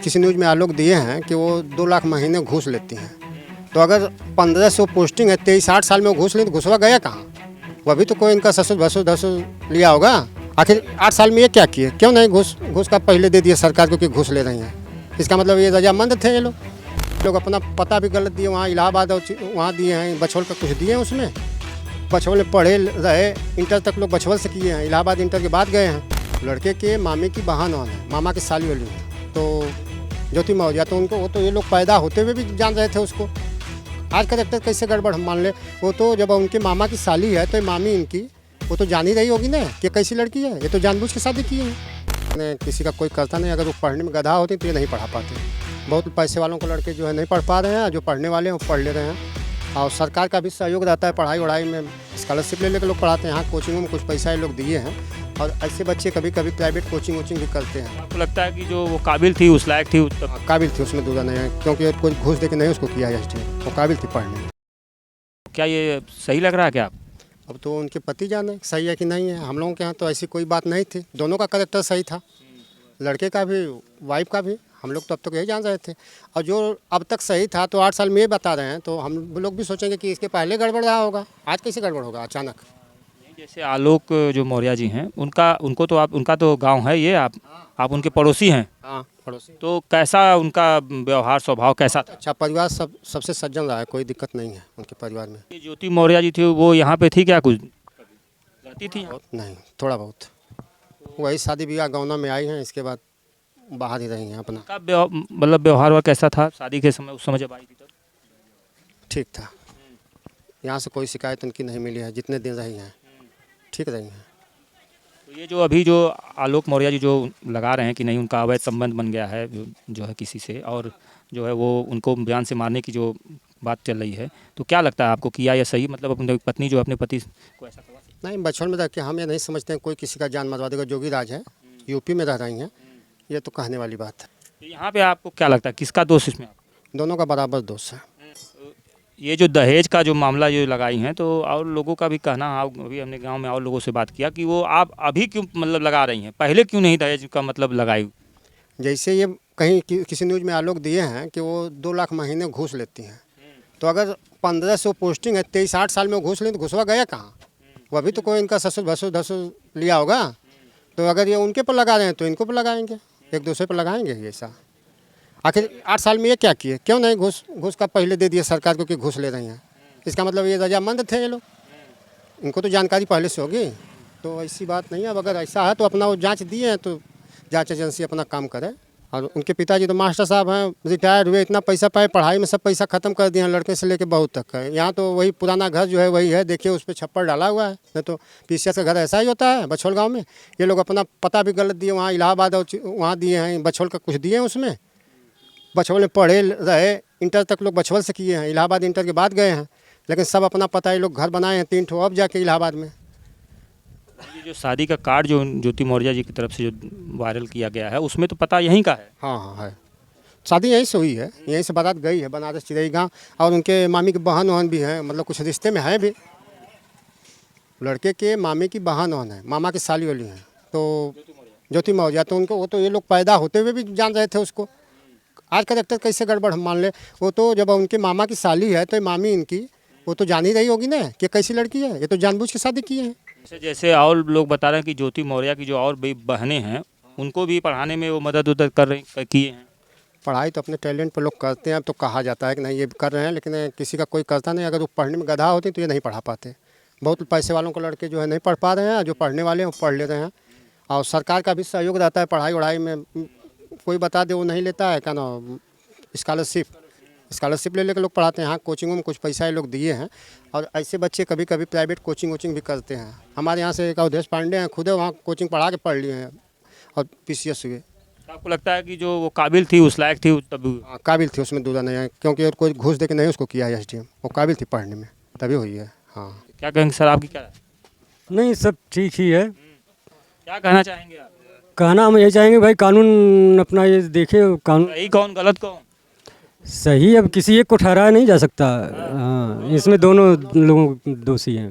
किसी न्यूज़ में आलोक दिए हैं कि वो 2 लाख महीने घूस लेती हैं। तो अगर 1500 पोस्टिंग है, 23-8 साल में वो घूस ली तो घुसवा गया कहाँ? वो अभी तो कोई इनका ससुर भसुर धसुर लिया होगा। आखिर 8 साल में ये क्या किए? क्यों नहीं घूस का पहले दे दिया सरकार को कि घूस ले रही हैं? इसका मतलब ये रजामंद थे ये लोग अपना पता भी गलत दिए, वहाँ इलाहाबाद और वहाँ दिए हैं, बछौल का कुछ दिए हैं उसमें। बछौल में पढ़े रहे, इंटर तक लोग बछौल से किए हैं, इलाहाबाद इंटर के बाद गए हैं। लड़के के मामे की बहन है, मामा की साली वाली है, तो ज्योति मौर्य, तो उनको वो तो ये लोग पैदा होते हुए भी जान रहे थे उसको। आज करेक्टर कैसे गड़बड़ हम मान ले? वो तो जब उनके मामा की साली है तो मामी इनकी, वो तो जान ही रही होगी ना कि कैसी लड़की है। ये तो जानबूझ के शादी की है। किसी का कोई करता नहीं, अगर वो पढ़ने में गधा होती तो ये नहीं पढ़ा पाते। बहुत पैसे वालों को लड़के जो है नहीं पढ़ पा रहे हैं, जो पढ़ने वाले हैं वो पढ़ ले रहे हैं। और सरकार का भी सहयोग रहता है पढ़ाई वढ़ाई में, स्कॉलरशिप ले लेकर लोग पढ़ाते हैं। यहाँ कोचिंगों में कुछ पैसा ये लोग दिए हैं, और ऐसे बच्चे कभी कभी प्राइवेट कोचिंग भी करते हैं। आपको लगता है कि जो वो काबिल थी, उस लायक थी? काबिल थी, उसमें दूसरा नहीं है, क्योंकि कोई घूस दे के नहीं उसको किया है। वो काबिल थी पढ़ने में। क्या ये सही लग रहा है क्या? अब तो उनके पति जाने सही है कि नहीं है। हम लोगों के यहाँ तो ऐसी कोई बात नहीं थी, दोनों का कैरेक्टर सही था, लड़के का भी वाइफ का भी। हम लोग तो अब तक यही जान रहे थे, और जो अब तक सही था तो 8 साल में ये बता रहे हैं, तो हम लोग भी सोचेंगे कि इसके पहले गड़बड़ रहा होगा। आज कैसे गड़बड़ होगा अचानक? जैसे आलोक जो मौर्य जी हैं, उनको तो उनका तो गांव है ये, आप उनके पड़ोसी हैं। हाँ, पड़ोसी। तो कैसा उनका व्यवहार स्वभाव कैसा था? अच्छा, परिवार सबसे सज्जन रहा है, कोई दिक्कत नहीं है उनके परिवार में। ये ज्योति मौर्य जी थी, वो यहाँ पे थी क्या? कुछ रहती थी? नहीं, थोड़ा बहुत वही शादी ब्याह गौना में आई हैं, इसके बाद बाहर ही रही हैं अपना। मतलब व्यवहार कैसा था शादी के समय, उस समय जब आई थी तब? ठीक था, यहाँ से कोई शिकायत उनकी नहीं मिली है। जितने दिन रही हैं ठीक रही हैं। तो ये जो अभी जो आलोक मौर्य जी जो लगा रहे हैं कि नहीं, उनका अवैध संबंध बन गया है जो है किसी से, और जो है वो उनको बयान से मारने की जो बात चल रही है, तो क्या लगता है आपको, किया या सही? मतलब अपनी पत्नी जो अपने पति को ऐसा करवा? नहीं, बचपन में रह के हम ये नहीं समझते हैं कोई किसी का जान मरवा देगा। जोगी राज है, यूपी में रह रही हैं, ये तो कहने वाली बात है। तो यहाँ पे आपको क्या लगता है, किसका दोष इसमें? दोनों का बराबर दोष है। ये जो दहेज का जो मामला जो लगाई हैं, तो और लोगों का भी कहना, अभी हमने गांव में और लोगों से बात किया कि वो आप अभी क्यों मतलब लगा रही हैं, पहले क्यों नहीं दहेज का मतलब लगाई? जैसे ये कहीं किसी न्यूज़ में आलोक दिए हैं कि वो 2 लाख महीने घूस लेती हैं। तो अगर 1500 पोस्टिंग है, 23-8 साल में वो घूस ली तो घुसवा गया कहाँ? वो अभी तो कोई इनका ससुर भसुर धसुर लिया होगा। तो अगर ये उनके पर लगा रहे हैं तो इनको पर लगाएंगे, एक दूसरे पर लगाएंगे ही ऐसा। आखिर 8 साल में ये क्या किए? क्यों नहीं घूस का पहले दे दिया सरकार को कि घूस ले रही हैं? इसका मतलब ये रजामंद थे ये लोग, इनको तो जानकारी पहले से होगी। तो ऐसी बात नहीं है। अब अगर ऐसा है तो अपना वो जांच दिए हैं तो जांच एजेंसी अपना काम करे। और उनके पिताजी तो मास्टर साहब हैं, रिटायर हुए, इतना पैसा पाए, पढ़ाई में सब पैसा ख़त्म कर दिए हैं, लड़के से लेके बहू तक है। यहाँ तो वही पुराना घर जो है वही है, देखिए उस पर छप्पर डाला हुआ है। नहीं तो पीसीएस का घर ऐसा ही होता है बछौल गाँव में। ये लोग अपना पता भी गलत दिए, वहाँ इलाहाबाद और वहाँ दिए हैं, बछौल का कुछ दिए हैं उसमें। बछौल में पढ़े रहे, इंटर तक लोग बछौल से किए हैं, इलाहाबाद इंटर के बाद गए हैं, लेकिन सब अपना पता ये लोग घर बनाए हैं 3 ठो अब जाके इलाहाबाद में। ये जो शादी का कार्ड जो ज्योति मौर्य जी की तरफ से जो वायरल किया गया है, उसमें तो पता यहीं का है। हाँ हाँ है, शादी यहीं से हुई है, यहीं से बारात गई है बनारस चिरई गाँव। और उनके मामी की बहन वहन भी हैं, मतलब कुछ रिश्ते में है भी। लड़के के मामे की बहन वहन है, मामा की साली वाली हैं, तो ज्योति मौर्य, तो उनको वो तो ये लोग पैदा होते हुए भी जान रहे थे उसको। आज करेक्टर कैसे गड़बड़ हम मान ले? वो तो जब उनके मामा की साली है तो मामी इनकी, वो तो जान ही रही होगी ना कि कैसी लड़की है। ये तो जानबूझ के शादी किए हैं। जैसे और लोग बता रहे हैं कि ज्योति मौर्य की जो और भी बहनें हैं, उनको भी पढ़ाने में वो मदद किए हैं। पढ़ाई तो अपने टैलेंट पर लोग करते हैं, अब तो कहा जाता है कि नहीं ये कर रहे हैं, लेकिन किसी का कोई करता नहीं। अगर वो पढ़ने में गधा होती तो ये नहीं पढ़ा पाते। बहुत पैसे वालों को लड़के जो है नहीं पढ़ पा रहे हैं, जो पढ़ने वाले हैं वो पढ़ ले रहे हैं। और सरकार का भी सहयोग रहता है पढ़ाई वढ़ाई में। कोई बता दे वो नहीं लेता है, क्या ना, स्कॉलरशिप ले लेकर लोग पढ़ाते हैं। हाँ, कोचिंगों में कुछ पैसा ये लोग दिए हैं, और ऐसे बच्चे कभी कभी प्राइवेट कोचिंग भी करते हैं। हमारे यहाँ से एक अवधेश पांडे हैं, खुद वहाँ कोचिंग पढ़ा के पढ़ लिए हैं और पीसीएस हुए। आपको लगता है कि जो वो काबिल थी, उस लायक थी तब? काबिल थी, उसमें दूसरा नहीं है, क्योंकि कोई घूस दे के नहीं उसको किया है एसडीएम। वो काबिल थी पढ़ने में, तभी हुई है। हाँ, क्या कहेंगे सर, आपकी क्या राय? नहीं, सब ठीक ही है। क्या कहना चाहेंगे आप? कहना हम ये चाहेंगे भाई, कानून अपना ये देखे। कानून सही कौन, गलत कौन? सही अब किसी एक को ठहराया नहीं जा सकता। हाँ, इसमें दोनों लोग दोषी हैं।